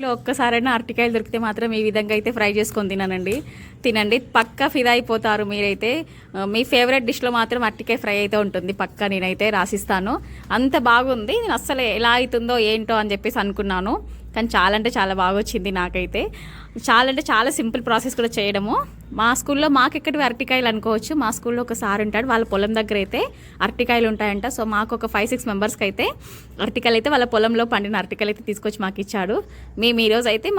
ఒక్కసారైనా అరటికాయలు దొరికితే మాత్రం ఈ విధంగా అయితే ఫ్రై చేసుకొని తినండి పక్కా ఫిదా అయిపోతారు మీరైతే. మీ ఫేవరెట్ డిష్లో మాత్రం అరటికాయ ఫ్రై అయితే ఉంటుంది పక్కా, నేనైతే రాసిస్తాను. అంత బాగుంది. నేను అస్సలు ఎలా అవుతుందో ఏంటో అని చెప్పేసి అనుకున్నాను, కానీ చాలా అంటే చాలా బాగా వచ్చింది నాకైతే. చాలా అంటే చాలా సింపుల్ ప్రాసెస్ కూడా చేయడము. మా స్కూల్లో మాకెక్కడివి అరటికాయలు అనుకోవచ్చు. మా స్కూల్లో ఒక సార్ ఉంటాడు, వాళ్ళ పొలం దగ్గర అయితే అరటికాయలు ఉంటాయంట. సో మాకు ఒక 5-6 మెంబర్స్కి అయితే అరటికాయలు అయితే వాళ్ళ పొలంలో పండిన అరటికాయలు అయితే తీసుకొచ్చి మాకు ఇచ్చాడు. మేము ఈరోజు అయితే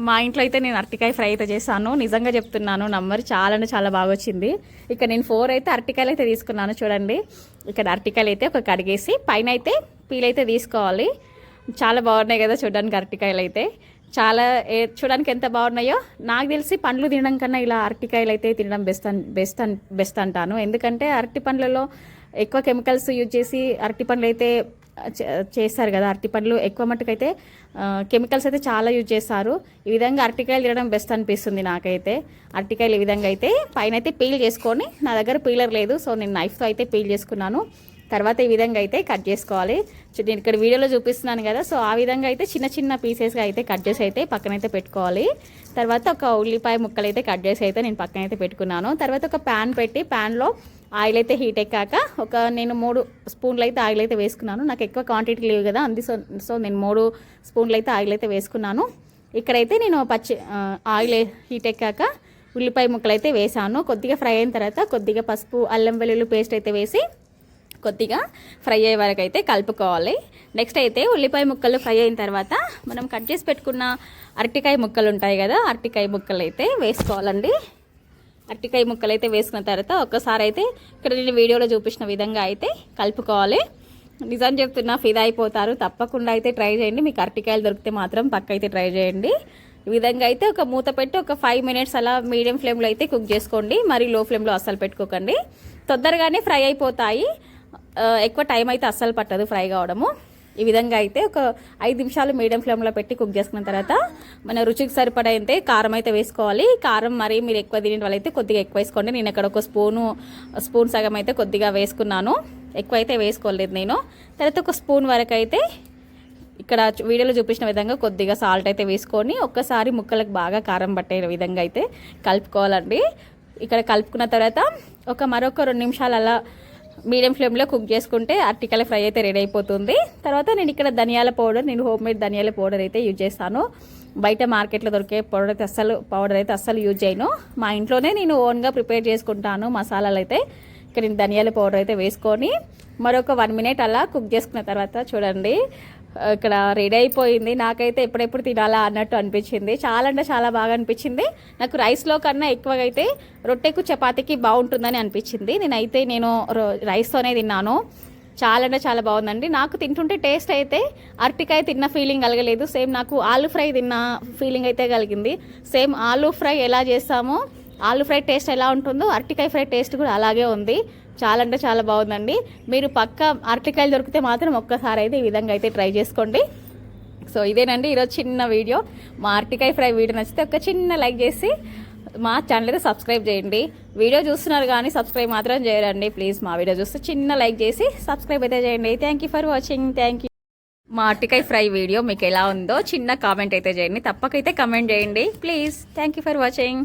మా ఇంట్లో అయితే నేను అరటికాయ ఫ్రై అయితే చేశాను. నిజంగా చెప్తున్నాను, నమ్మరు, చాలా అంటే చాలా బాగా వచ్చింది. ఇక్కడ నేను 4 అయితే అరటికాయలు అయితే తీసుకున్నాను. చూడండి, ఇక్కడ అరటికాయలు అయితే ఒక కడిగేసి పైన అయితే పీల్ అయితే తీసుకోవాలి. చాలా బాగున్నాయి కదా చూడడానికి అరటికాయలు అయితే. చాలా చూడడానికి ఎంత బాగున్నాయో. నాకు తెలిసి పండ్లు తినడం కన్నా ఇలా అరటికాయలు అయితే తినడం బెస్ట్ అంటాను. ఎందుకంటే అరటి పండ్లలో ఎక్కువ కెమికల్స్ యూజ్ చేసి అరటి పండ్లు అయితే చేస్తారు కదా. అరటి పండ్లు ఎక్కువ మట్టుకైతే కెమికల్స్ అయితే చాలా యూజ్ చేస్తారు. ఈ విధంగా అరటికాయలు తినడం బెస్ట్ అనిపిస్తుంది నాకైతే. అరటికాయలు ఈ విధంగా అయితే పైన అయితే పీల్ చేసుకొని, నా దగ్గర పీలర్ లేదు సో నేను నైఫ్తో అయితే పీల్ చేసుకున్నాను. తర్వాత ఈ విధంగా అయితే కట్ చేసుకోవాలి. నేను ఇక్కడ వీడియోలో చూపిస్తున్నాను కదా, సో ఆ విధంగా అయితే చిన్న చిన్న పీసెస్గా అయితే కట్ చేసి అయితే పక్కనైతే పెట్టుకోవాలి. తర్వాత ఒక ఉల్లిపాయ ముక్కలు అయితే కట్ చేసి అయితే నేను పక్కనైతే పెట్టుకున్నాను. తర్వాత ఒక ప్యాన్ పెట్టి ప్యాన్లో ఆయిల్ అయితే హీట్ ఎక్కాక నేను 3 స్పూన్లు అయితే ఆయిల్ అయితే వేసుకున్నాను. నాకు ఎక్కువ క్వాంటిటీ లేవు కదా సో నేను 3 స్పూన్లు అయితే ఆయిల్ అయితే వేసుకున్నాను. ఇక్కడైతే నేను ఆయిల్ హీట్ ఎక్కాక ఉల్లిపాయ ముక్కలు అయితే వేసాను. కొద్దిగా ఫ్రై అయిన తర్వాత కొద్దిగా పసుపు, అల్లం వెల్లుల్లి పేస్ట్ అయితే వేసి కొద్దిగా ఫ్రై అయ్యే వరకు అయితే కలుపుకోవాలి. నెక్స్ట్ అయితే ఉల్లిపాయ ముక్కలు ఫ్రై అయిన తర్వాత మనం కట్ చేసి పెట్టుకున్న అరటికాయ ముక్కలు ఉంటాయి కదా, అరటికాయ ముక్కలు అయితే వేసుకోవాలండి. అరటికాయ ముక్కలు అయితే వేసుకున్న తర్వాత ఒక్కసారి అయితే ఇక్కడ నేను వీడియోలో చూపించిన విధంగా అయితే కలుపుకోవాలి. నిజం చెప్తున్నా, ఫిదా అయిపోతారు. తప్పకుండా అయితే ట్రై చేయండి. మీకు అరటికాయలు దొరికితే మాత్రం పక్క అయితే ట్రై చేయండి. ఈ విధంగా అయితే ఒక మూత పెట్టి ఒక 5 మినిట్స్ అలా మీడియం ఫ్లేమ్లో అయితే కుక్ చేసుకోండి. మరి లో ఫ్లేమ్లో అస్సలు పెట్టుకోకండి, తొందరగానే ఫ్రై అయిపోతాయి. ఎక్కువ టైం అయితే అస్సలు పట్టదు ఫ్రై కావడము. ఈ విధంగా అయితే ఒక 5 నిమిషాలు మీడియం ఫ్లేమ్లో పెట్టి కుక్ చేసుకున్న తర్వాత మన రుచికి సరిపడా అయితే కారం అయితే వేసుకోవాలి. కారం మరి మీరు ఎక్కువ తినే వాళ్ళైతే కొద్దిగా ఎక్కువ వేసుకోండి. నేను ఇక్కడ ఒక స్పూన్ సగం అయితే కొద్దిగా వేసుకున్నాను, ఎక్కువ అయితే వేసుకోలేదు నేను. తర్వాత ఒక స్పూన్ వరకు అయితే ఇక్కడ వీడియోలో చూపించిన విధంగా కొద్దిగా సాల్ట్ అయితే వేసుకొని ఒక్కసారి ముక్కలకు బాగా కారం పట్టే విధంగా అయితే కలుపుకోవాలండి. ఇక్కడ కలుపుకున్న తర్వాత మరొక 2 నిమిషాలు అలా మీడియం ఫ్లేమ్లో కుక్ చేసుకుంటే అరటికాయ ఫ్రై అయితే రెడీ అయిపోతుంది. తర్వాత నేను ఇక్కడ నేను హోమ్మేడ్ ధనియాల పౌడర్ అయితే యూజ్ చేస్తాను. బయట మార్కెట్లో దొరికే పౌడర్ అయితే అస్సలు యూజ్ చేయను. మా ఇంట్లోనే నేను ఓన్గా ప్రిపేర్ చేసుకుంటాను మసాలాలు అయితే. ఇక్కడ నేను ధనియాల పౌడర్ అయితే వేసుకొని మరొక 1 మినిట్ అలా కుక్ చేసుకున్న తర్వాత చూడండి, ఇక్కడ రెడీ అయిపోయింది. నాకైతే ఎప్పుడెప్పుడు తినాలా అన్నట్టు అనిపించింది. చాలా అంటే చాలా బాగా అనిపించింది. నాకు రైస్లో కన్నా ఎక్కువగా అయితే రొట్టెకు చపాతీకి బాగుంటుందని అనిపించింది. నేను రైస్తోనే తిన్నాను. చాలా అంటే చాలా బాగుందండి. నాకు తింటుంటే టేస్ట్ అయితే అరటికాయ తిన్న ఫీలింగ్ కలగలేదు. సేమ్ నాకు ఆలూ ఫ్రై తిన్న ఫీలింగ్ అయితే కలిగింది. సేమ్ ఆలూ ఫ్రై ఎలా చేస్తామో, ఆలూ ఫ్రై టేస్ట్ ఎలా ఉంటుందో అరటికాయ ఫ్రై టేస్ట్ కూడా అలాగే ఉంది. చాలా అంటే చాలా బాగుందండి. మీరు పక్క అరటికాయలు దొరికితే మాత్రం ఒక్కసారి అయితే ఈ విధంగా అయితే ట్రై చేసుకోండి. సో ఇదేనండి ఈరోజు చిన్న వీడియో. మా అరటికాయ ఫ్రై వీడియో నచ్చితే ఒక చిన్న లైక్ చేసి మా ఛానల్ అయితే సబ్స్క్రైబ్ చేయండి. వీడియో చూస్తున్నారు కానీ సబ్స్క్రైబ్ మాత్రం చేయరండి ప్లీజ్. మా వీడియో చూస్తే చిన్న లైక్ చేసి సబ్స్క్రైబ్ అయితే చేయండి. Thank you for watching. Thank you. మా అరటికాయ ఫ్రై వీడియో మీకు ఎలా ఉందో చిన్న కామెంట్ అయితే చేయండి. తప్పకైతే కమెంట్ చేయండి please. Thank you for watching.